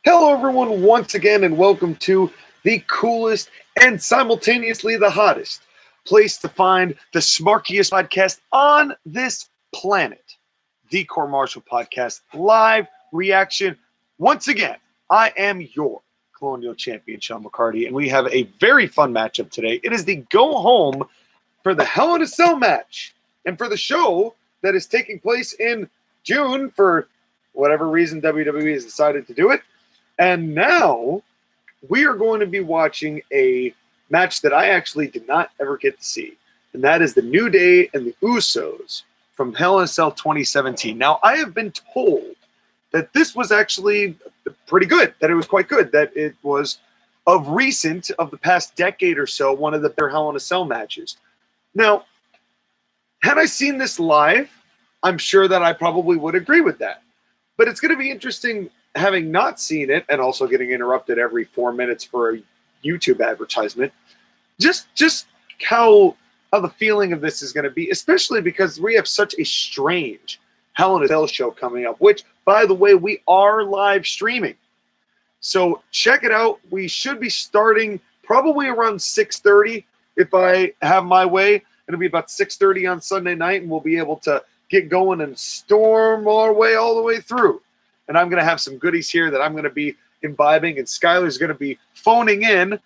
Hello, everyone, once again, and welcome to the coolest and simultaneously the hottest place to find the smarkiest podcast on this planet, the Core Martial Podcast live reaction. Once again, I am your Colonial Champion, Sean McCarty, and we have a very fun matchup today. It is the go home for the Hell in a Cell match, and for the show that is taking place in June for whatever reason WWE has decided to do it. And now we are going to be watching a match that I actually did not ever get to see. And that is the New Day and the Usos from Hell in a Cell 2017. Now, I have been told that this was actually pretty good, that it was quite good, that it was of recent, of the past decade or so, one of the better Hell in a Cell matches. Now, had I seen this live, I'm sure that I probably would agree with that. But it's going to be interesting having not seen it and also getting interrupted every 4 minutes for a YouTube advertisement, just how the feeling of this is going to be, especially because we have such a strange Hell in a Cell show coming up, which, by the way, we are live streaming. So check it out. We should be starting probably around 6:30 if I have my way. It'll be about 6:30 on Sunday night, and we'll be able to get going and storm our way all the way through. And I'm going to have some goodies here that I'm going to be imbibing, and Skylar's going to be phoning in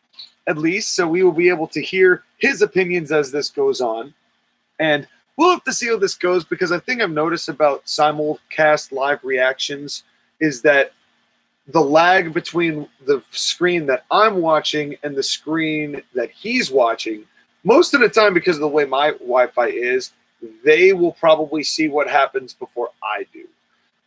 at least, so we will be able to hear his opinions as this goes on. And we'll have to see how this goes, because I think I've noticed about simulcast live reactions is that the lag between the screen that I'm watching and the screen that he's watching, most of the time, because of the way my Wi-Fi is, they will probably see what happens before I do.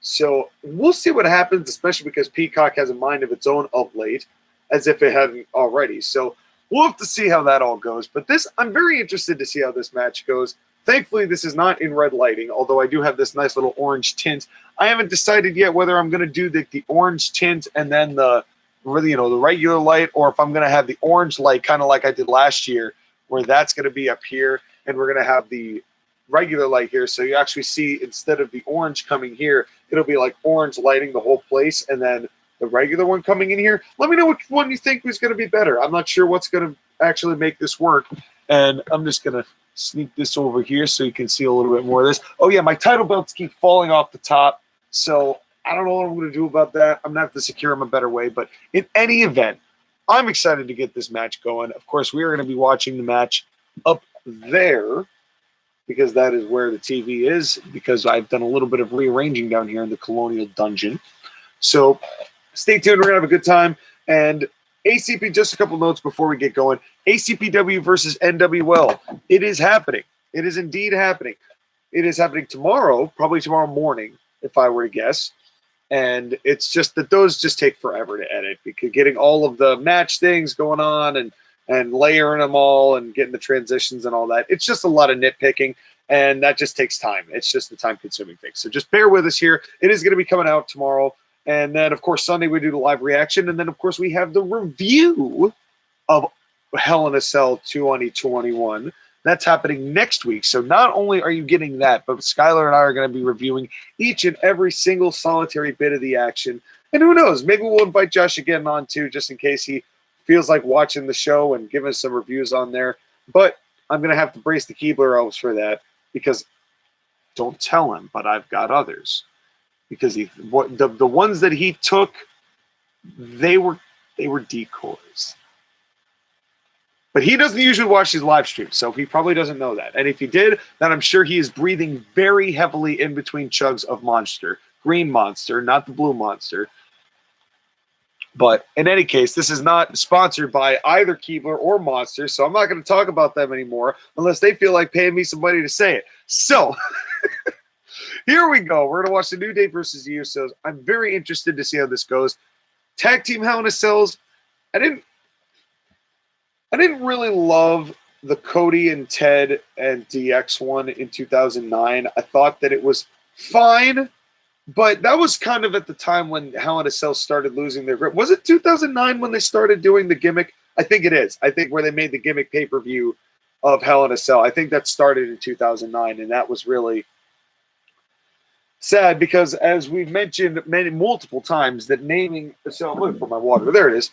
So we'll see what happens, especially because Peacock has a mind of its own of late, as if it hadn't already. So we'll have to see how that all goes. But this, I'm very interested to see how this match goes. Thankfully, this is not in red lighting, although I do have this nice little orange tint. I haven't decided yet whether I'm going to do the orange tint and then the regular light, or if I'm going to have the orange light, kind of like I did last year, where that's going to be up here, and we're going to have the regular light here, so you actually see, instead of the orange coming here, it'll be like orange lighting the whole place, and then the regular one coming in here. Let me know which one you think is going to be better. I'm not sure what's going to actually make this work, and I'm just going to sneak this over here so you can see a little bit more of this. Oh yeah, my title belts keep falling off the top, so I don't know what I'm going to do about that. I'm going to have to secure them a better way, but in any event, I'm excited to get this match going. Of course, we are going to be watching the match up there, because that is where the TV is, because I've done a little bit of rearranging down here in the Colonial Dungeon. So stay tuned. We're going to have a good time. And ACP, just a couple notes before we get going. ACPW versus NWL. It is happening. It is indeed happening. It is happening tomorrow, probably tomorrow morning, if I were to guess. And it's just that those just take forever to edit, because getting all of the match things going on and layering them all and getting the transitions and all that, it's just a lot of nitpicking, and that just takes time. It's just a time-consuming thing. So just bear with us here. It is going to be coming out tomorrow. And then, of course, Sunday we do the live reaction. And then, of course, we have the review of Hell in a Cell 2021. That's happening next week. So not only are you getting that, but Skylar and I are going to be reviewing each and every single solitary bit of the action. And who knows, maybe we'll invite Josh again on too, just in case he feels like watching the show and giving us some reviews on there. But I'm going to have to brace the Keebler elves for that, because don't tell him, but I've got others. Because the ones that he took, they were decoys. But he doesn't usually watch these live streams, so he probably doesn't know that. And if he did, then I'm sure he is breathing very heavily in between chugs of Monster. Green Monster, not the blue Monster. But in any case, this is not sponsored by either Keebler or Monster, so I'm not going to talk about them anymore unless they feel like paying me some money to say it. So here we go. We're going to watch the New Day versus the Usos. I'm very interested to see how this goes. Tag Team Hell in a Cells. I didn't really love the Cody and Ted and DX one in 2009. I thought that it was fine, but that was kind of at the time when Hell in a Cell started losing their grip. Was it 2009 when they started doing the gimmick? I think it is. I think where they made the gimmick pay-per-view of Hell in a Cell. I think that started in 2009, and that was really sad because, as we've mentioned multiple times, that naming a show, I'm looking for my water, there it is.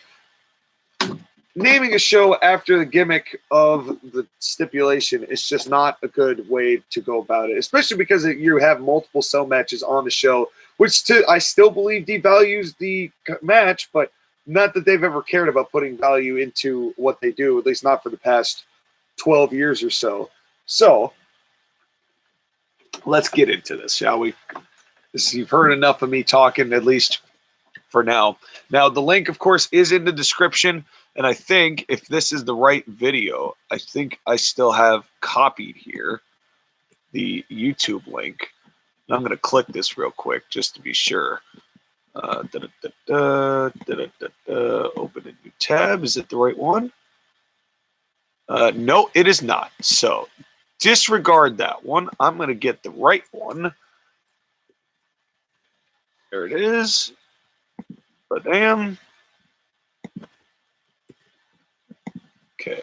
Naming a show after the gimmick of the stipulation is just not a good way to go about it, especially because you have multiple cell matches on the show, which I still believe devalues the match, but not that they've ever cared about putting value into what they do, at least not for the past 12 years or so. So let's get into this, shall we? You've heard enough of me talking, at least for now. Now, the link, of course, is in the description. And I think if this is the right video, I think I still have copied here the YouTube link. And I'm going to click this real quick just to be sure. Open a new tab. Is it the right one? No, it is not. So disregard that one. I'm going to get the right one. There it is. Badam. Okay.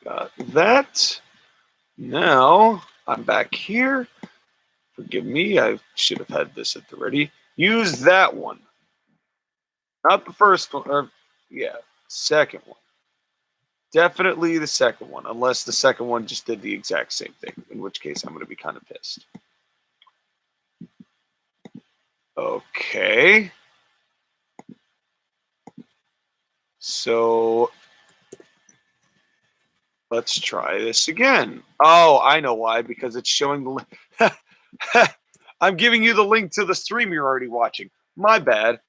Got that. Now I'm back here. Forgive me. I should have had this at the ready. Use that one. Not the first one. Or, yeah, second one. Definitely the second one. Unless the second one just did the exact same thing. In which case I'm going to be kind of pissed. Okay. So let's try this again. Oh, I know why. Because it's showing the link. I'm giving you the link to the stream you're already watching. My bad.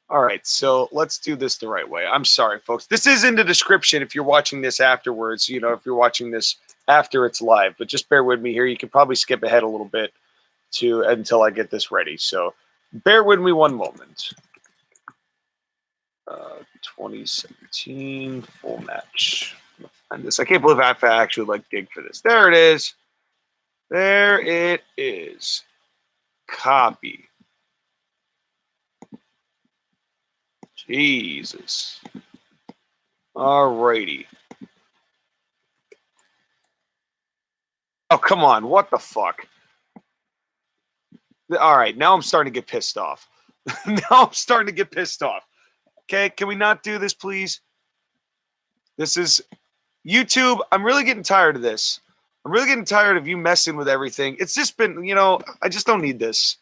All right, so let's do this the right way. I'm sorry, folks. This is in the description if you're watching this afterwards, you know, if you're watching this after it's live. But just bear with me here. You can probably skip ahead a little bit until I get this ready. So bear with me one moment. 2017 full match. And this, I can't believe I have to actually dig for this. There it is. There it is. Copy. Jesus. Alrighty. Oh, come on. What the fuck? All right. Now I'm starting to get pissed off. Now I'm starting to get pissed off. Okay. Can we not do this, please? This is YouTube. I'm really getting tired of this. I'm really getting tired of you messing with everything. It's just been, you know, I just don't need this.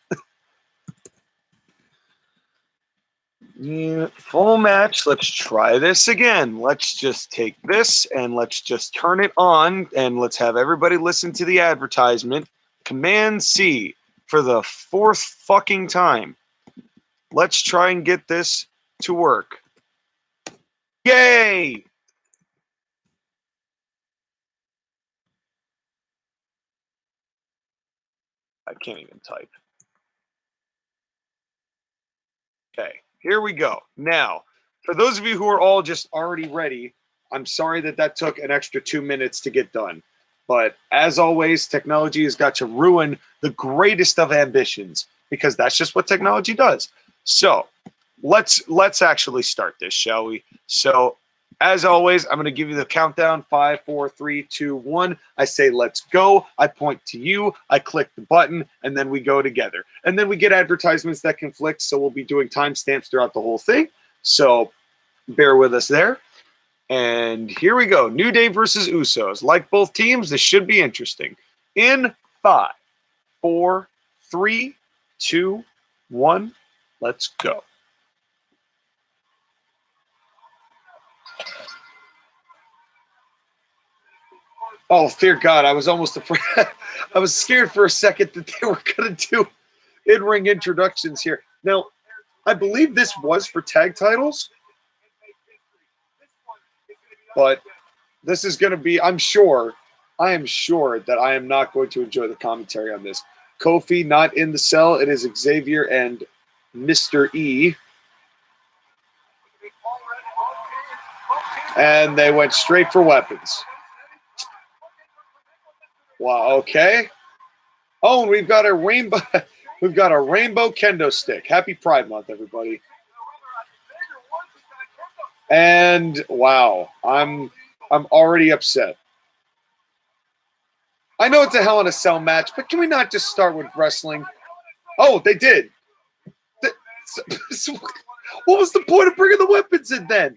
Yeah, full match. Let's try this again. Let's just take this and let's just turn it on and let's have everybody listen to the advertisement. Command C for the fourth fucking time. Let's try and get this to work. Yay! I can't even type. Okay. Here we go. Now, for those of you who are all just already ready, I'm sorry that took an extra 2 minutes to get done. But as always, technology has got to ruin the greatest of ambitions because that's just what technology does. So let's actually start this, shall we? So as always, I'm going to give you the countdown. 5, 4, 3, 2, 1. I say, let's go. I point to you. I click the button, and then we go together. And then we get advertisements that conflict, so we'll be doing timestamps throughout the whole thing. So bear with us there. And here we go. New Day versus Usos. Like both teams, this should be interesting. In 5, 4, 3, 2, 1. Let's go. Oh, fear God, I was almost afraid. I was scared for a second that they were going to do in-ring introductions here. Now, I believe this was for tag titles. But this is going to be, I am sure that I am not going to enjoy the commentary on this. Kofi not in the cell. It is Xavier and Mr. E. And they went straight for weapons. Wow, okay. Oh, and we've got a rainbow kendo stick. Happy Pride Month, everybody. And wow, I'm already upset. I know it's a Hell in a Cell match, but can we not just start with wrestling? Oh, they did. What was the point of bringing the weapons in then?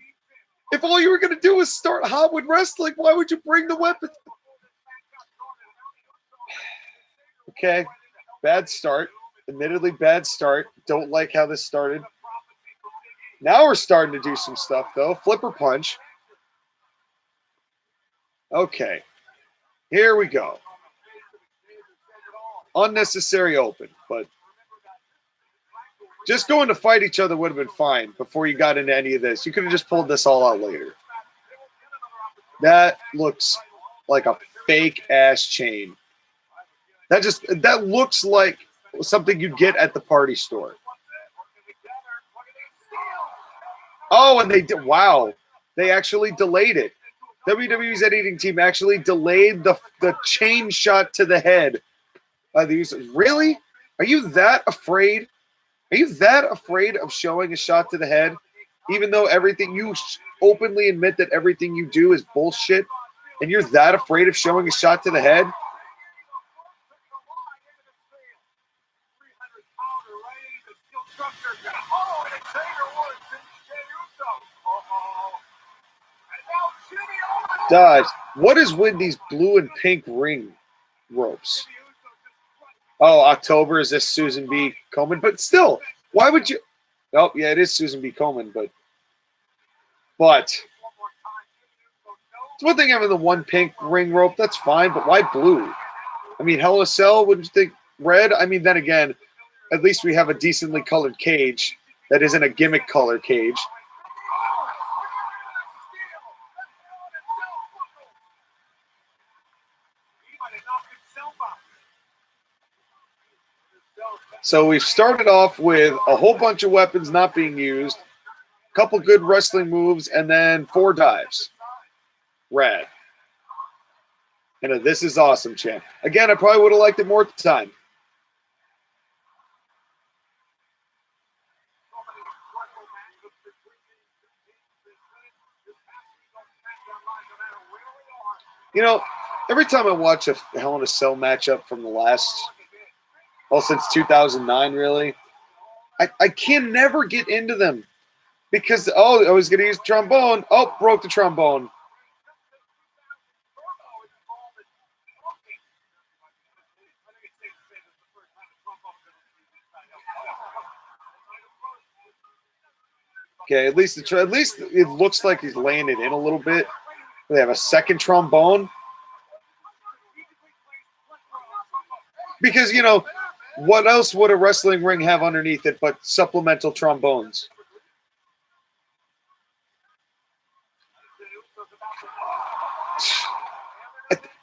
If all you were going to do was start hot with wrestling, why would you bring the weapons? Okay, bad start. Admittedly, bad start. Don't like how this started. Now we're starting to do some stuff, though. Flipper punch. Okay, here we go. Unnecessary open, but just going to fight each other would have been fine before you got into any of this. You could have just pulled this all out later. That looks like a fake-ass chain. That looks like something you'd get at the party store. Oh, and they did. Wow. They actually delayed it. WWE's editing team actually delayed the chain shot to the head by the Usos. Really? Are you that afraid? Are you that afraid of showing a shot to the head? Even though everything you openly admit that everything you do is bullshit, and you're that afraid of showing a shot to the head? Dodge, what is with these blue and pink ring ropes? Oh, October, is this Susan B. Komen? But still, why would you? Oh, yeah, it is Susan B. Komen, but it's one thing having the one pink ring rope, that's fine, but why blue? I mean, Hell in a Cell, wouldn't you think red? I mean, then again, at least we have a decently colored cage that isn't a gimmick color cage. So we've started off with a whole bunch of weapons not being used, a couple good wrestling moves, and then 4 dives. Rad. And this is awesome, champ. Again, I probably would have liked it more at the time. You know, every time I watch a Hell in a Cell matchup from the last, well, since 2009, really, I can never get into them because, oh, I was going to use trombone. Oh, broke the trombone. Okay, at least it looks like he's laying it in a little bit. They have a second trombone. Because, you know, what else would a wrestling ring have underneath it but supplemental trombones?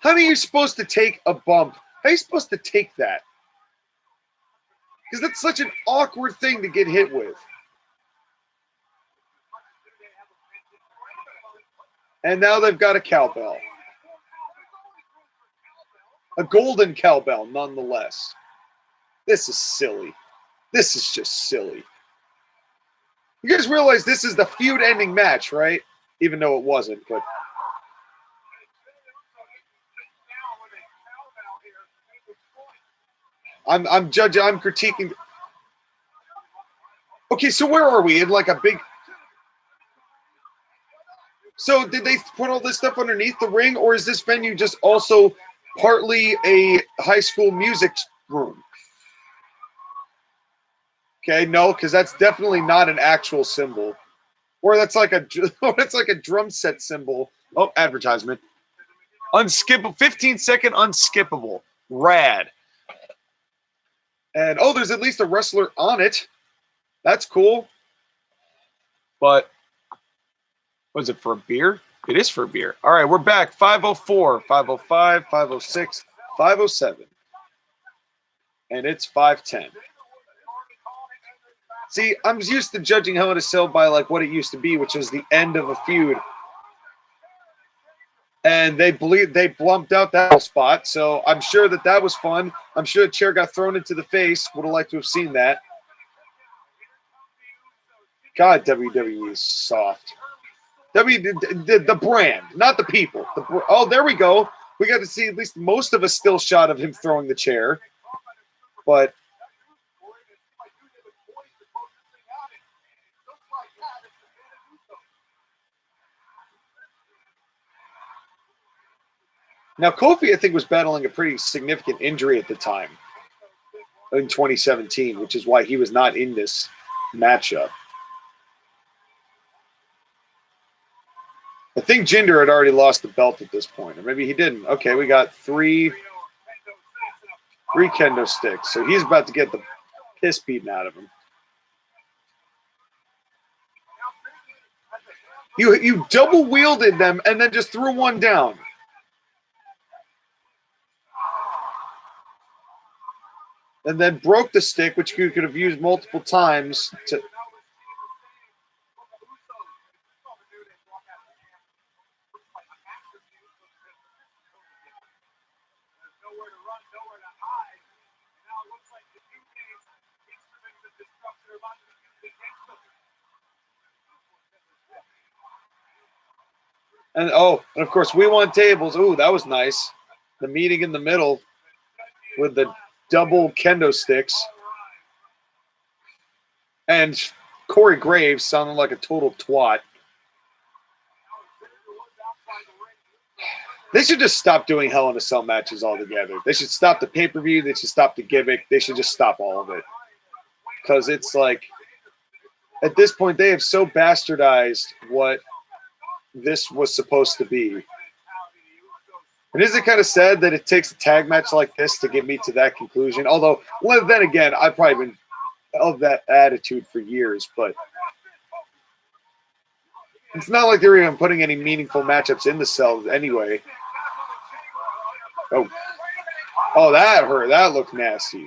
How are you supposed to take a bump? How are you supposed to take that? Because that's such an awkward thing to get hit with. And now they've got a cowbell. A golden cowbell, nonetheless. This is silly. This is just silly. You guys realize this is the feud-ending match, right? Even though it wasn't, but... I'm judging, I'm critiquing... Okay, so where are we? In like a big... So did they put all this stuff underneath the ring, or is this venue just also partly a high school music room? Okay, no, because that's definitely not an actual symbol. Or that's like a drum set symbol. Oh, advertisement. Unskippable, 15-second unskippable. Rad. And, oh, there's at least a wrestler on it. That's cool. But... was it for a beer? It is for a beer. All right, we're back. 504, 505, 506, 507. And it's 510. See, I'm used to judging Hell in a Cell by like what it used to be, which was the end of a feud. And they blumped out that spot, so I'm sure that was fun. I'm sure a chair got thrown into the face. Would have liked to have seen that. God, WWE is soft. The brand, not the people. Oh, there we go. We got to see at least most of a still shot of him throwing the chair. But now Kofi, I think, was battling a pretty significant injury at the time in 2017, which is why he was not in this matchup. I think Jinder had already lost the belt at this point, or maybe he didn't. Okay, we got three kendo sticks, so he's about to get the piss beaten out of him. You double wielded them and then just threw one down. And then broke the stick, which you could have used multiple times to. And of course, we want tables. Ooh, that was nice. The meeting in the middle with the double kendo sticks. And Corey Graves sounding like a total twat. They should just stop doing Hell in a Cell matches altogether. They should stop the pay-per-view. They should stop the gimmick. They should just stop all of it. Because it's like, at this point, they have so bastardized what this was supposed to be. And isn't it kind of sad that it takes a tag match like this to get me to that conclusion? Although, well, then again, I've probably been of that attitude for years, but it's not like they're even putting any meaningful matchups in the cell anyway. Oh, that hurt. That looked nasty.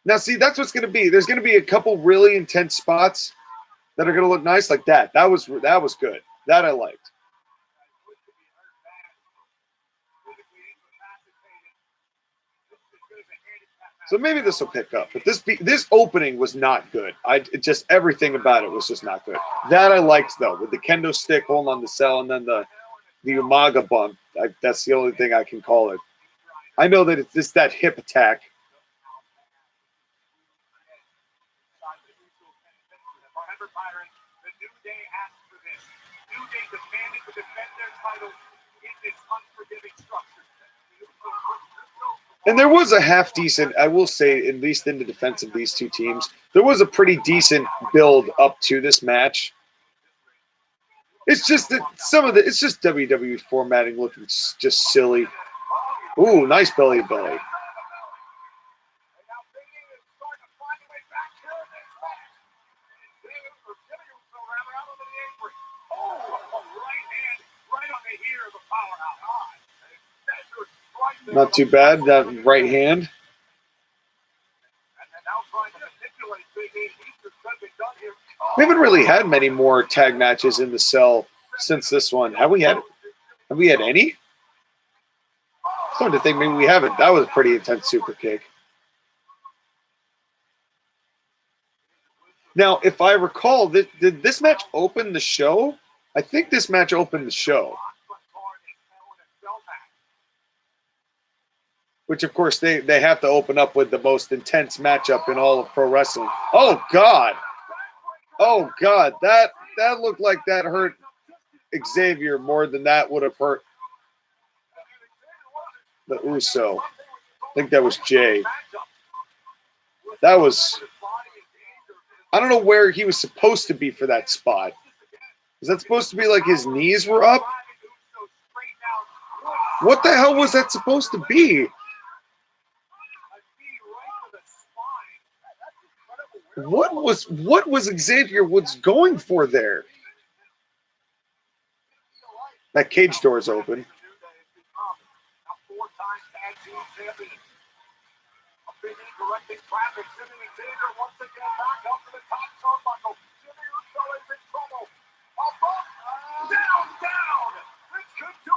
Now, see, that's what's going to be. There's going to be a couple really intense spots that are going to look nice like that. That was good. That I liked. So maybe this will pick up. But this opening was not good. Just everything about it was just not good. That I liked, though, with the kendo stick holding on the cell and then the Umaga bump. That's the only thing I can call it. I know that it's that hip attack. And there was a half-decent, I will say, at least in the defense of these two teams, there was a pretty decent build up to this match. It's just that it's just WWE formatting looking just silly. Ooh, nice belly to belly. Not too bad, that right hand. We haven't really had many more tag matches in the cell since this one. Have we had any? I'm starting to think maybe we haven't. That was a pretty intense super kick. Now, if I recall, did this match open the show? I think this match opened the show. Which, of course, they have to open up with the most intense matchup in all of pro wrestling. Oh, God. Oh, God. That looked like that hurt Xavier more than that would have hurt the Uso. I think that was Jay. That was... I don't know where he was supposed to be for that spot. Was that supposed to be like his knees were up? What the hell was that supposed to be? What was Xavier Woods going for there? That cage door is open.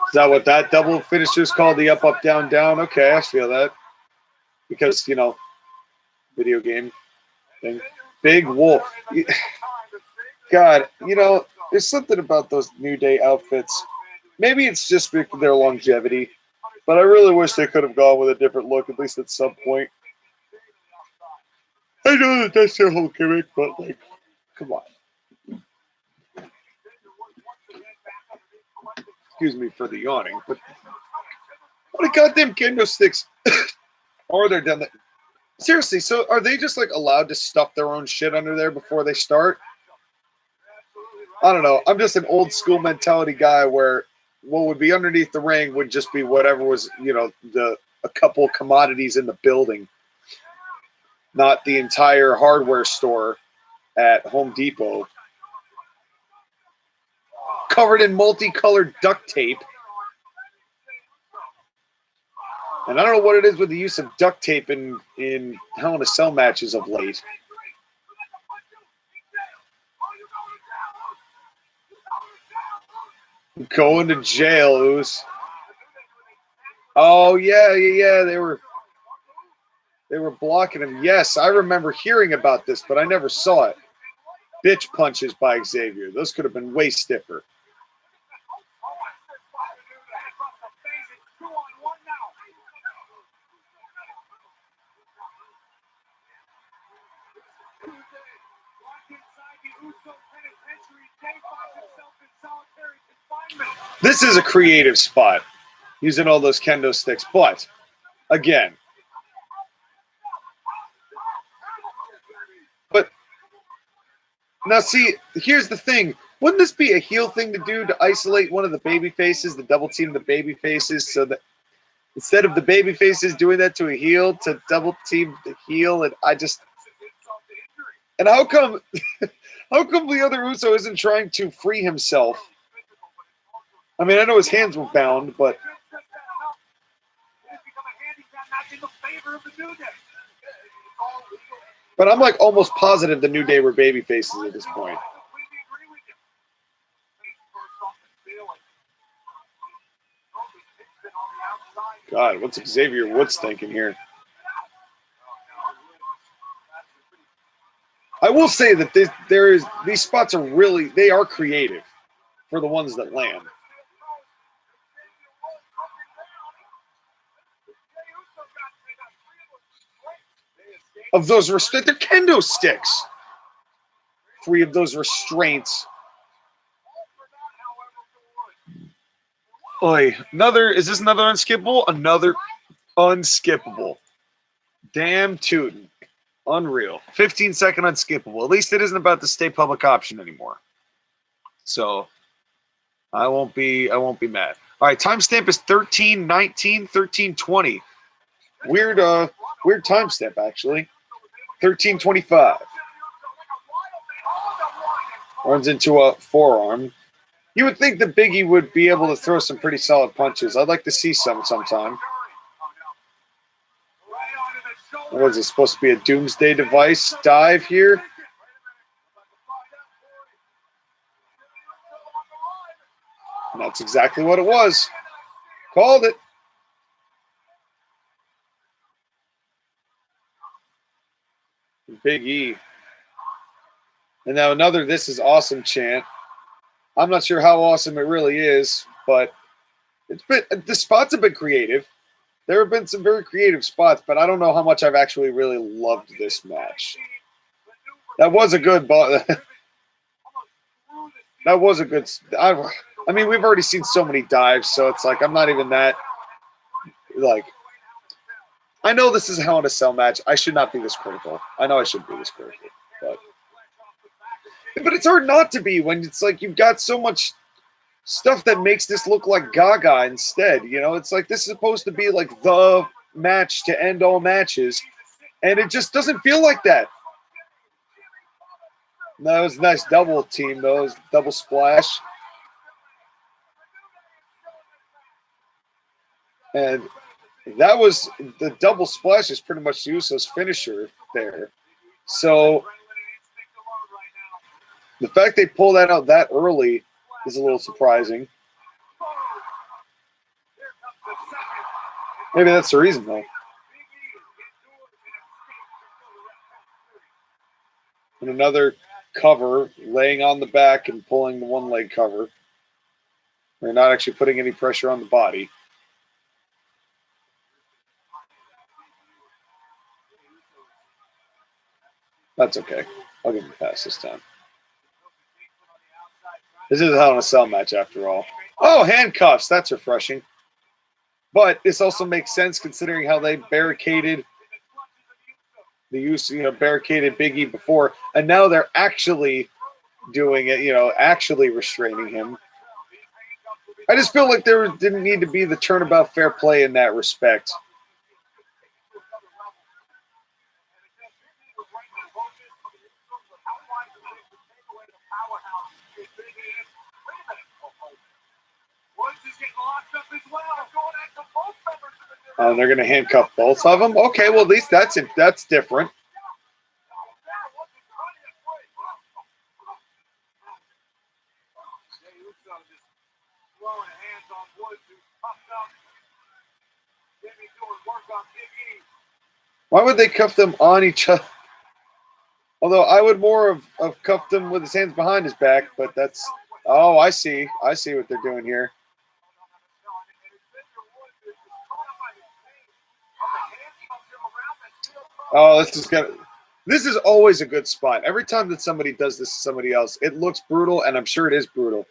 Is that what that double finisher is called? The up, up, down, down? Okay, I feel that. Because, video game thing. Big Wolf. God, there's something about those New Day outfits. maybe it's just for their longevity, but I really wish they could have gone with a different look, at least at some point. I know that that's their whole gimmick, but, like, come on. Excuse me for the yawning, but what a goddamn kendo sticks are there down there? Seriously, so are they just, like, allowed to stuff their own shit under there before they start? I don't know. I'm just an old school mentality guy where what would be underneath the ring would just be whatever was, you know, a couple commodities in the building, not the entire hardware store at Home Depot covered in multicolored duct tape. And I don't know what it is with the use of duct tape in Hell in a Cell matches of late. Going to jail, Usos. Oh yeah. They were blocking him. Yes, I remember hearing about this, but I never saw it. Bitch punches by Xavier. Those could have been way stiffer. This is a creative spot, using all those kendo sticks. But, again, now see, here's the thing. Wouldn't this be a heel thing to do, to isolate one of the baby faces, to double team the baby faces, so that instead of the baby faces doing that to a heel, to double team the heel? And how come the other Uso isn't trying to free himself? I mean, I know his hands were bound, but I'm like almost positive the New Day were baby faces at this point. God, what's Xavier Woods thinking here? I will say that these spots are really, they are creative for the ones that land. Of those they're kendo sticks. Free of those restraints. Oi, is this another unskippable? Another unskippable. Damn tootin'. Unreal. 15-second unskippable. At least it isn't about the stay public option anymore. So I won't be mad. All right, timestamp is 13:19, 13:20. Weird timestamp actually. 13:25. Runs into a forearm. You would think that Biggie would be able to throw some pretty solid punches. I'd like to see some sometime. What is it supposed to be, a doomsday device dive here? And that's exactly what it was. Called it. Big E. And now another "this is awesome" chant. I'm not sure how awesome it really is, but the spots have been creative. There have been some very creative spots, but I don't know how much I've actually really loved this match. That was a good that was a good. I mean, we've already seen so many dives, so it's like I'm not even that. Like, I know this is a Hell in a Cell match. I should not be this critical. I know I shouldn't be this critical, but it's hard not to be when it's like you've got so much stuff that makes this look like Gaga instead. You know, it's like this is supposed to be like the match to end all matches, and it just doesn't feel like that. That was a nice double team, though. It was double splash. And that was the double splash is pretty much the Usos' finisher there. So the fact they pull that out that early is a little surprising. Maybe that's the reason, though. And another cover, laying on the back and pulling the one leg cover. They're not actually putting any pressure on the body. That's okay. I'll give him a pass this time. This is a Hell in a Cell match after all. Oh, handcuffs. That's refreshing. But this also makes sense considering how they barricaded the Usos, barricaded Big E before, and now they're actually doing it, actually restraining him. I just feel like there didn't need to be the turnabout fair play in that respect. Oh, they're going to handcuff both of them? Okay, well, at least that's it. That's different. Why would they cuff them on each other? Although I would more have cuffed him with his hands behind his back, but that's... Oh, I see. I see what they're doing here. Oh, this is always a good spot. Every time that somebody does this to somebody else, it looks brutal, and I'm sure it is brutal.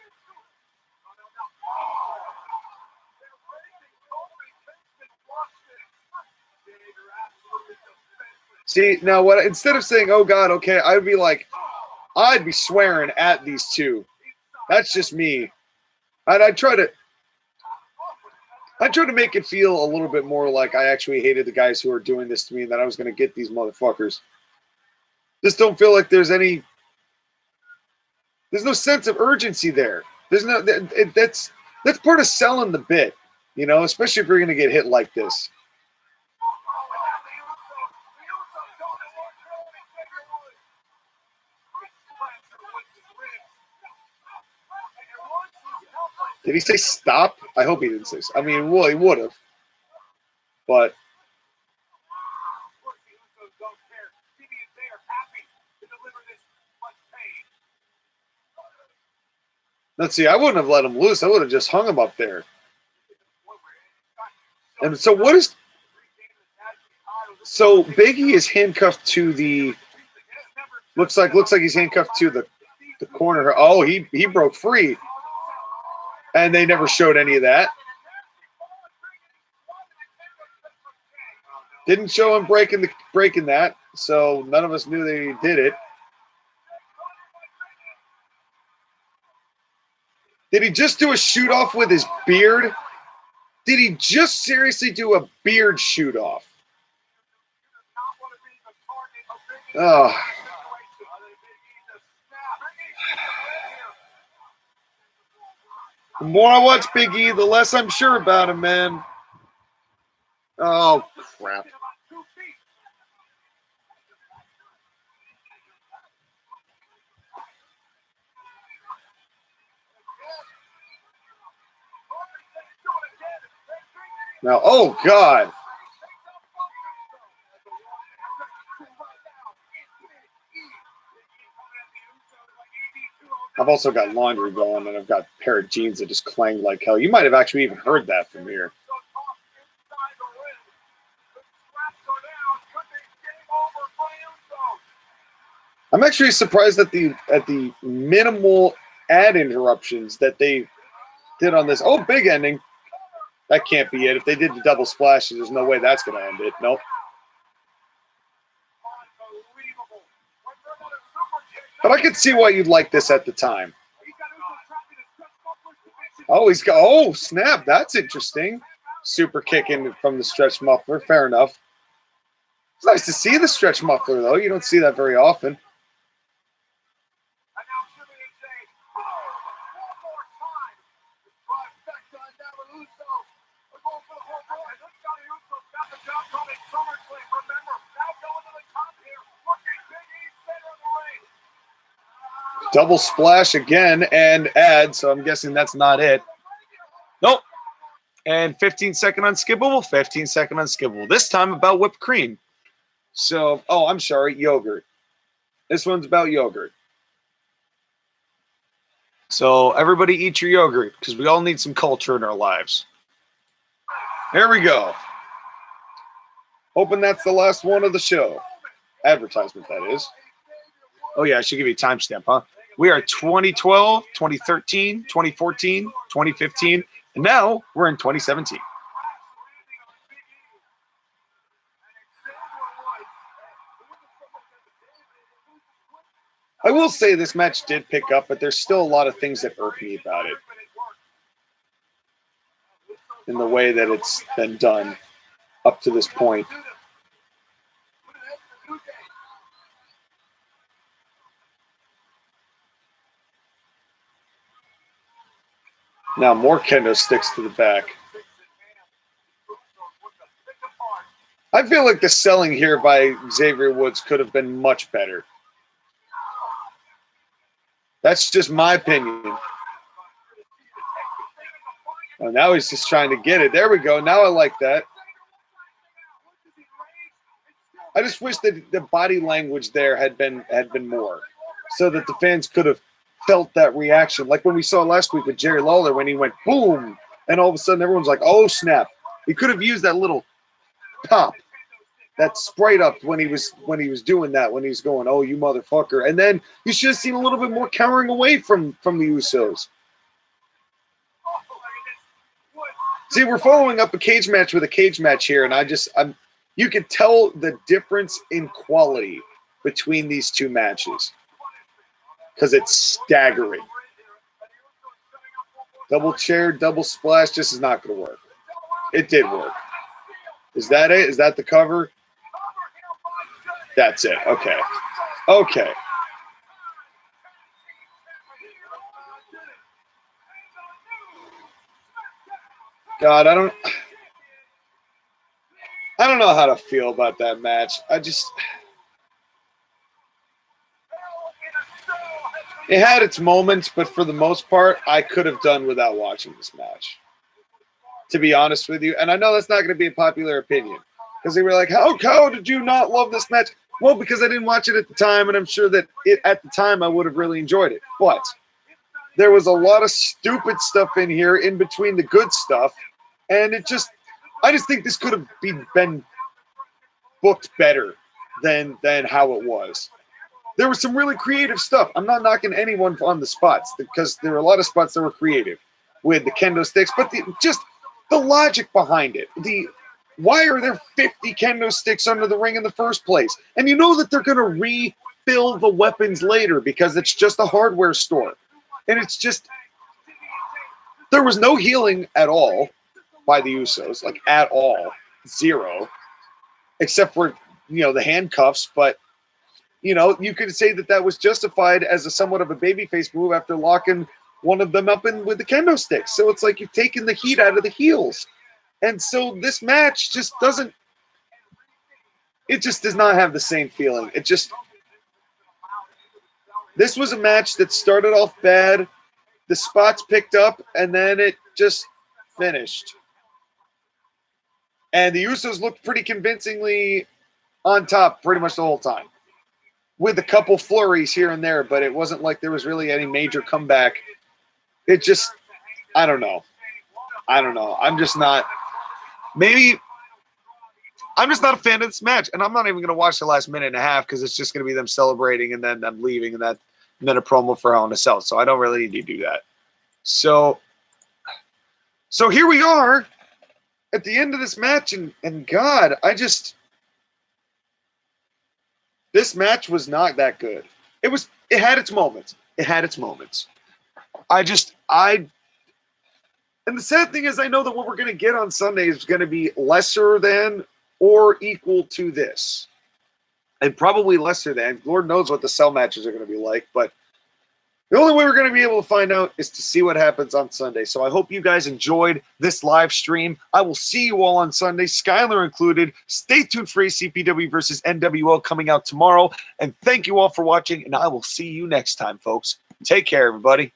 See, now what? Instead of saying, "Oh God, okay," I'd be swearing at these two. That's just me. I'd try to make it feel a little bit more like I actually hated the guys who are doing this to me and that I was going to get these motherfuckers. Just don't feel like there's no sense of urgency there. There's no, that's part of selling the bit, especially if you're going to get hit like this. Did he say stop? I hope he didn't say stop. I mean, well, he would have. But let's see. I wouldn't have let him loose. I would have just hung him up there. And so what is... So Big E is handcuffed to the... Looks like he's handcuffed to the corner. Oh, he broke free. And they never showed any of that. Didn't show him breaking that, so none of us knew that he did it. Did he just do a shoot off with his beard? Did he just seriously do a beard shoot off? Oh. The more I watch Big E, the less I'm sure about him, man. Oh, crap. Now, oh, God. I've also got laundry going, and I've got a pair of jeans that just clang like hell. You might have actually even heard that from here. I'm actually surprised at the minimal ad interruptions that they did on this. Oh, big ending. That can't be it. If they did the double splash, there's no way that's going to end it. Nope. But I could see why you'd like this at the time. Oh, oh, snap. That's interesting. Super kicking from the stretch muffler. Fair enough. It's nice to see the stretch muffler, though. You don't see that very often. Double splash again and add, so I'm guessing that's not it. Nope. And 15-second unskippable, 15-second unskippable. This time about whipped cream. So, oh, I'm sorry, yogurt. This one's about yogurt. So everybody eat your yogurt because we all need some culture in our lives. Here we go. Hoping that's the last one of the show. Advertisement, that is. Oh, yeah, I should give you a timestamp, huh? We are 2012, 2013, 2014, 2015, and now we're in 2017. I will say this match did pick up, but there's still a lot of things that irk me about it in the way that it's been done up to this point. Now more kendo sticks to the back. I feel like the selling here by Xavier Woods could have been much better. That's just my opinion. Oh, now he's just trying to get it. There we go. Now I like that. I just wish that the body language there had been more, so that the fans could have felt that reaction. Like when we saw last week with Jerry Lawler when he went boom, and all of a sudden everyone's like, oh snap. He could have used that little pop, that sprite up when he was doing that, when he was going, oh, you motherfucker. And then you should have seen a little bit more cowering away from the Usos. See, we're following up a cage match with a cage match here, and you can tell the difference in quality between these two matches because it's staggering. Double chair, double splash, this is not going to work. It did work. Is that it? Is that the cover? That's it. Okay. Okay. God, I don't know how to feel about that match. It had its moments, but for the most part, I could have done without watching this match, to be honest with you. And I know that's not going to be a popular opinion, because they were like, how did you not love this match? Well, because I didn't watch it at the time, and I'm sure that at the time I would have really enjoyed it. But there was a lot of stupid stuff in here in between the good stuff, and I just think this could have been booked better than how it was. There was some really creative stuff. I'm not knocking anyone on the spots, because there were a lot of spots that were creative with the kendo sticks, but just the logic behind it. Why are there 50 kendo sticks under the ring in the first place? And you know that they're going to refill the weapons later because it's just a hardware store. And it's just, there was no healing at all by the Usos, like at all, zero, except for, the handcuffs. But, you could say that was justified as a somewhat of a babyface move after locking one of them up with the kendo sticks. So it's like you've taken the heat out of the heels. And so this match just does not have the same feeling. This was a match that started off bad, the spots picked up, and then it just finished. And the Usos looked pretty convincingly on top pretty much the whole time, with a couple flurries here and there, but it wasn't like there was really any major comeback. I don't know. I'm just not a fan of this match, and I'm not even going to watch the last minute and a half because it's just going to be them celebrating and then them leaving and then a promo for Hell in a Cell. So I don't really need to do that. So here we are at the end of this match, and God, this match was not that good. It had its moments. And the sad thing is I know that what we're going to get on Sunday is going to be lesser than or equal to this. And probably lesser than. Lord knows what the cell matches are going to be like. But the only way we're going to be able to find out is to see what happens on Sunday. So I hope you guys enjoyed this live stream. I will see you all on Sunday, Skylar included. Stay tuned for ACPW versus NWO coming out tomorrow. And thank you all for watching. And I will see you next time, folks. Take care, everybody.